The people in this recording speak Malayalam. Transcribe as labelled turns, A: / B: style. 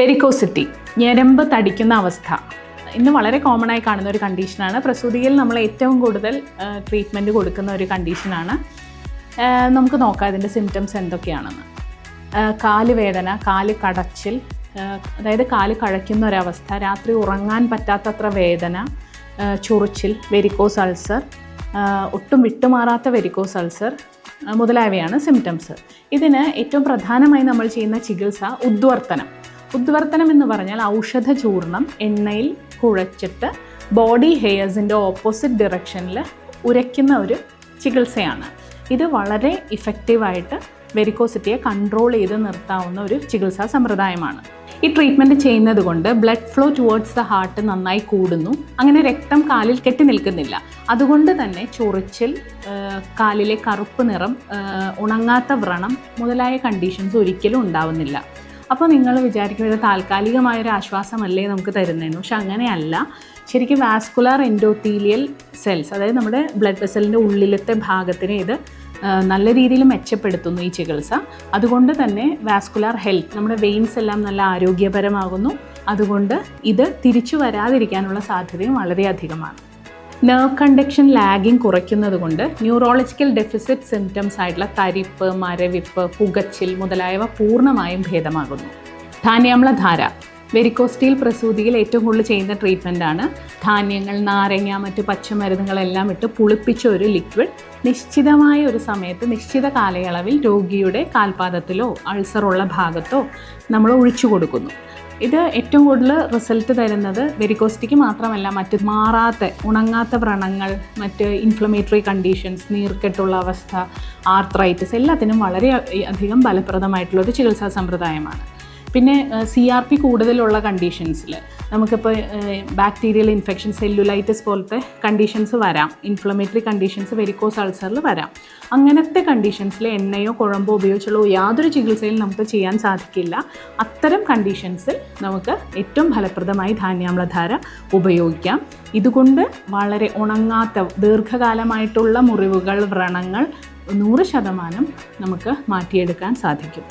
A: വെരിക്കോസിറ്റി, ഞരമ്പ് തടിക്കുന്ന അവസ്ഥ, ഇന്ന് വളരെ കോമൺ ആയി കാണുന്ന ഒരു കണ്ടീഷനാണ്. പ്രസൂതിയിൽ നമ്മൾ ഏറ്റവും കൂടുതൽ ട്രീറ്റ്മെൻറ്റ് കൊടുക്കുന്ന ഒരു കണ്ടീഷനാണ്. നമുക്ക് നോക്കാം ഇതിൻ്റെ സിംറ്റംസ് എന്തൊക്കെയാണെന്ന്. കാല് വേദന, കാല് കടച്ചിൽ, അതായത് കാല് കഴയ്ക്കുന്ന ഒരവസ്ഥ, രാത്രി ഉറങ്ങാൻ പറ്റാത്തത്ര വേദന, ചൊറിച്ചിൽ, വെരിക്കോസ് അൾസർ, ഒട്ടും വിട്ടുമാറാത്ത വെരിക്കോസ് അൾസർ മുതലായവയാണ് സിംറ്റംസ്. ഇതിന് ഏറ്റവും പ്രധാനമായി നമ്മൾ ചെയ്യുന്ന ചികിത്സ ഉദ്വർത്തനം. ഉദ്വർത്തനം എന്ന് പറഞ്ഞാൽ ഔഷധ ചൂർണം എണ്ണയിൽ കുഴച്ചിട്ട് ബോഡി ഹെയർസിൻ്റെ ഓപ്പോസിറ്റ് ഡിറക്ഷനിൽ ഉരയ്ക്കുന്ന ഒരു ചികിത്സയാണ്. ഇത് വളരെ ഇഫക്റ്റീവായിട്ട് വെരിക്കോസിറ്റിയെ കൺട്രോൾ ചെയ്ത് നിർത്താവുന്ന ഒരു ചികിത്സാ സമ്പ്രദായമാണ്. ഈ ട്രീറ്റ്മെൻറ്റ് ചെയ്യുന്നത് കൊണ്ട് blood flow towards the heart നന്നായി കൂടുന്നു. അങ്ങനെ രക്തം കാലിൽ കെട്ടി നിൽക്കുന്നില്ല. അതുകൊണ്ട് തന്നെ ചൊറിച്ചിൽ, കാലിലെ കറുപ്പ് നിറം, ഉണങ്ങാത്ത വ്രണം മുതലായ കണ്ടീഷൻസ് ഒരിക്കലും ഉണ്ടാവുന്നില്ല. അപ്പോൾ നിങ്ങൾ വിചാരിക്കും ഇത് താൽക്കാലികമായൊരു ആശ്വാസമല്ലേ നമുക്ക് തരുന്നതെന്ന്. പക്ഷെ അങ്ങനെയല്ല. ശരിക്കും വാസ്കുലാർ എൻഡോത്തീലിയൽ സെൽസ്, അതായത് നമ്മുടെ ബ്ലഡ് വെസലിൻ്റെ ഉള്ളിലത്തെ ഭാഗത്തിനെ ഇത് നല്ല രീതിയിൽ മെച്ചപ്പെടുത്തുന്നു ഈ ചികിത്സ. അതുകൊണ്ട് തന്നെ വാസ്കുലാർ ഹെൽത്ത്, നമ്മുടെ വെയിൻസ് എല്ലാം നല്ല ആരോഗ്യപരമാകുന്നു. അതുകൊണ്ട് ഇത് തിരിച്ചു വരാതിരിക്കാനുള്ള സാധ്യതയും വളരെയധികമാണ്. നെർവ് കണ്ടക്ഷൻ ലാഗിങ് കുറയ്ക്കുന്നത് കൊണ്ട് ന്യൂറോളജിക്കൽ ഡെഫിസിറ്റ് സിംറ്റംസ് ആയിട്ടുള്ള തരിപ്പ്, മരവിപ്പ്, പുകച്ചിൽ മുതലായവ പൂർണ്ണമായും ഭേദമാകുന്നു. ധാന്യാമ്ലധാര വെരിക്കോസ്റ്റീൽ പ്രസൂതിയിൽ ഏറ്റവും കൂടുതൽ ചെയ്യുന്ന ട്രീറ്റ്മെൻറ്റാണ്. ധാന്യങ്ങൾ, നാരങ്ങ, മറ്റ് പച്ചമരുന്നുകളെല്ലാം ഇട്ട് പുളിപ്പിച്ച ഒരു ലിക്വിഡ് നിശ്ചിതമായ ഒരു സമയത്ത് നിശ്ചിത കാലയളവിൽ രോഗിയുടെ കാൽപാദത്തിലോ അൾസറുള്ള ഭാഗത്തോ നമ്മൾ ഒഴിച്ചു കൊടുക്കുന്നു. ഇത് ഏറ്റവും കൂടുതൽ റിസൾട്ട് തരുന്നത് വെരിക്കോസിറ്റിക്ക് മാത്രമല്ല, മറ്റ് മാറാത്ത ഉണങ്ങാത്ത വ്രണങ്ങൾ, മറ്റ് ഇൻഫ്ലമേറ്ററി കണ്ടീഷൻസ്, നീർക്കെട്ടുള്ള അവസ്ഥ, ആർത്രൈറ്റിസ് എല്ലാത്തിനും വളരെ അധികം ഫലപ്രദമായിട്ടുള്ളൊരു ചികിത്സാ സമ്പ്രദായമാണ്. പിന്നെ CRP കൂടുതലുള്ള കണ്ടീഷൻസിൽ നമുക്കിപ്പോൾ ബാക്ടീരിയൽ ഇൻഫെക്ഷൻ, സെല്ലുലൈറ്റിസ് പോലത്തെ കണ്ടീഷൻസ് വരാം. ഇൻഫ്ലമേറ്ററി കണ്ടീഷൻസ് വെരിക്കോസ് അൾസറിൽ വരാം. അങ്ങനത്തെ കണ്ടീഷൻസിൽ എണ്ണയോ കുഴമ്പോ ഉപയോഗിച്ചുള്ള യാതൊരു ചികിത്സയും നമുക്ക് ചെയ്യാൻ സാധിക്കില്ല. അത്തരം കണ്ടീഷൻസിൽ നമുക്ക് ഏറ്റവും ഫലപ്രദമായി ധാന്യാമ്ലധാര ഉപയോഗിക്കാം. ഇതുകൊണ്ട് വളരെ ഉണങ്ങാത്ത ദീർഘകാലമായിട്ടുള്ള മുറിവുകൾ, വ്രണങ്ങൾ 100% നമുക്ക് മാറ്റിയെടുക്കാൻ സാധിക്കും.